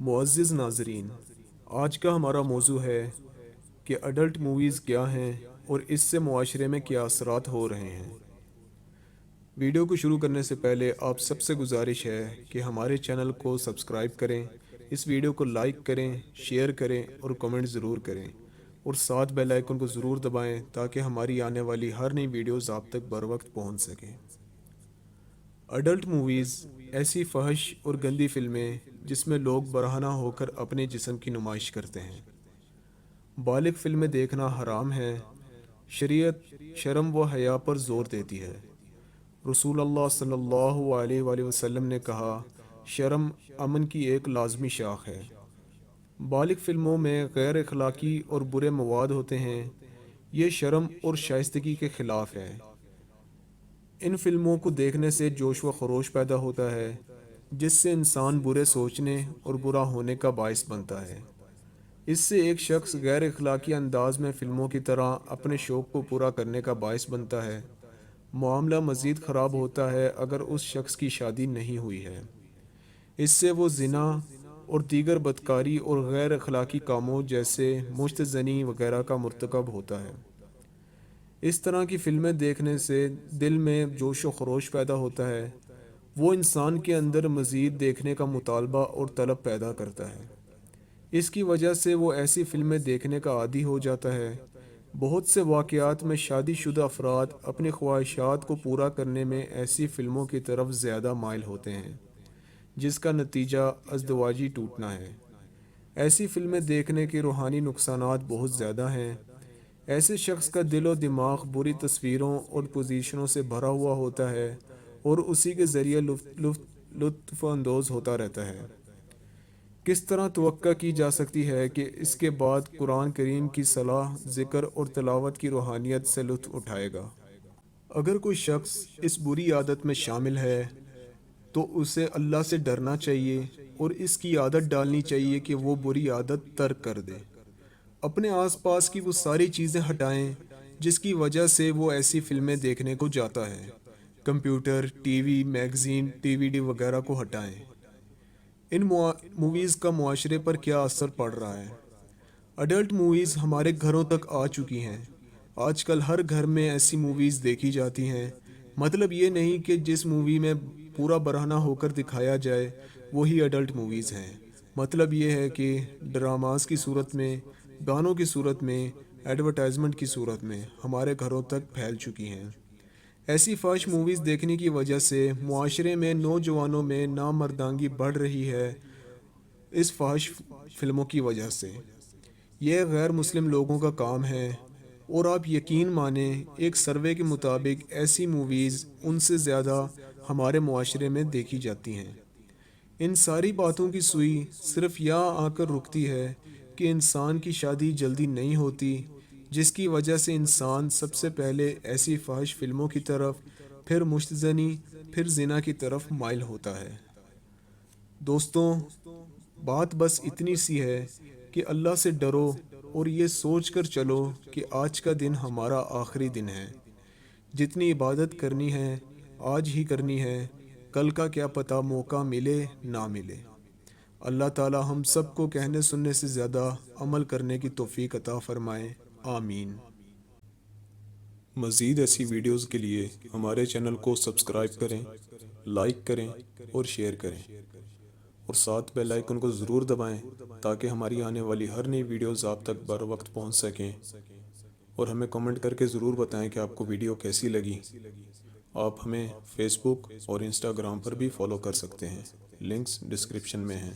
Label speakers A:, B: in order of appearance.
A: معزز ناظرین، آج کا ہمارا موضوع ہے کہ اڈلٹ موویز کیا ہیں اور اس سے معاشرے میں کیا اثرات ہو رہے ہیں۔ ویڈیو کو شروع کرنے سے پہلے آپ سب سے گزارش ہے کہ ہمارے چینل کو سبسکرائب کریں، اس ویڈیو کو لائک کریں، شیئر کریں اور کمنٹ ضرور کریں، اور ساتھ بیل آئیکن کو ضرور دبائیں تاکہ ہماری آنے والی ہر نئی ویڈیوز آپ تک بر وقت پہنچ سکیں۔ اڈلٹ موویز ایسی فحش اور گندی فلمیں جس میں لوگ برہنہ ہو کر اپنے جسم کی نمائش کرتے ہیں۔ بالغ فلمیں دیکھنا حرام ہے۔ شریعت شرم و حیا پر زور دیتی ہے۔ رسول اللہ صلی اللہ علیہ وآلہ وسلم نے کہا، شرم امن کی ایک لازمی شاخ ہے۔ بالغ فلموں میں غیر اخلاقی اور برے مواد ہوتے ہیں۔ یہ شرم اور شائستگی کے خلاف ہے۔ ان فلموں کو دیکھنے سے جوش و خروش پیدا ہوتا ہے، جس سے انسان برے سوچنے اور برا ہونے کا باعث بنتا ہے۔ اس سے ایک شخص غیر اخلاقی انداز میں فلموں کی طرح اپنے شوق کو پورا کرنے کا باعث بنتا ہے۔ معاملہ مزید خراب ہوتا ہے اگر اس شخص کی شادی نہیں ہوئی ہے۔ اس سے وہ زنا اور دیگر بدکاری اور غیر اخلاقی کاموں جیسے مشت زنی وغیرہ کا مرتکب ہوتا ہے۔ اس طرح کی فلمیں دیکھنے سے دل میں جوش و خروش پیدا ہوتا ہے۔ وہ انسان کے اندر مزید دیکھنے کا مطالبہ اور طلب پیدا کرتا ہے۔ اس کی وجہ سے وہ ایسی فلمیں دیکھنے کا عادی ہو جاتا ہے۔ بہت سے واقعات میں شادی شدہ افراد اپنی خواہشات کو پورا کرنے میں ایسی فلموں کی طرف زیادہ مائل ہوتے ہیں، جس کا نتیجہ ازدواجی ٹوٹنا ہے۔ ایسی فلمیں دیکھنے کے روحانی نقصانات بہت زیادہ ہیں۔ ایسے شخص کا دل و دماغ بری تصویروں اور پوزیشنوں سے بھرا ہوا ہوتا ہے اور اسی کے ذریعے لطف اندوز ہوتا رہتا ہے۔ کس طرح توقع کی جا سکتی ہے کہ اس کے بعد قرآن کریم کی صلاح، ذکر اور تلاوت کی روحانیت سے لطف اٹھائے گا؟ اگر کوئی شخص اس بری عادت میں شامل ہے تو اسے اللہ سے ڈرنا چاہیے اور اس کی عادت ڈالنی چاہیے کہ وہ بری عادت ترک کر دے۔ اپنے آس پاس کی وہ ساری چیزیں ہٹائیں جس کی وجہ سے وہ ایسی فلمیں دیکھنے کو جاتا ہے۔ Computer, T V, magazine, D V D وغیرہ کو ہٹائیں۔ ان موویز کا معاشرے پر کیا اثر پڑ رہا ہے؟ اڈلٹ موویز ہمارے گھروں تک آ چکی ہیں۔ آج کل ہر گھر میں ایسی موویز دیکھی جاتی ہیں۔ مطلب یہ نہیں کہ جس مووی میں پورا برہنہ ہو کر دکھایا جائے وہی اڈلٹ موویز ہیں۔ مطلب یہ ہے کہ ڈراماز کی صورت میں، گانوں کی صورت میں، ایڈورٹائزمنٹ کی صورت میں ہمارے گھروں تک پھیل چکی ہیں۔ ایسی فحش موویز دیکھنے کی وجہ سے معاشرے میں نوجوانوں میں نامردانگی بڑھ رہی ہے۔ اس فحش فلموں کی وجہ سے یہ غیر مسلم لوگوں کا کام ہے، اور آپ یقین مانیں ایک سروے کے مطابق ایسی موویز ان سے زیادہ ہمارے معاشرے میں دیکھی جاتی ہیں۔ ان ساری باتوں کی سوئی صرف یہاں آ کر رکتی ہے کہ انسان کی شادی جلدی نہیں ہوتی، جس کی وجہ سے انسان سب سے پہلے ایسی فحش فلموں کی طرف، پھر مشت زنی، پھر زنا کی طرف مائل ہوتا ہے۔ دوستوں، بات بس اتنی سی ہے کہ اللہ سے ڈرو اور یہ سوچ کر چلو کہ آج کا دن ہمارا آخری دن ہے۔ جتنی عبادت کرنی ہے آج ہی کرنی ہے، کل کا کیا پتہ موقع ملے نہ ملے۔ اللہ تعالی ہم سب کو کہنے سننے سے زیادہ عمل کرنے کی توفیق عطا فرمائے، آمین۔ مزید ایسی ویڈیوز کے لیے ہمارے چینل کو سبسکرائب کریں، لائک کریں اور شیئر کریں، اور ساتھ بیل آئیکن کو ضرور دبائیں تاکہ ہماری آنے والی ہر نئی ویڈیوز آپ تک بر وقت پہنچ سکیں، اور ہمیں کمنٹ کر کے ضرور بتائیں کہ آپ کو ویڈیو کیسی لگی۔ آپ ہمیں فیس بک اور انسٹاگرام پر بھی فالو کر سکتے ہیں، لنکس ڈسکرپشن میں ہیں۔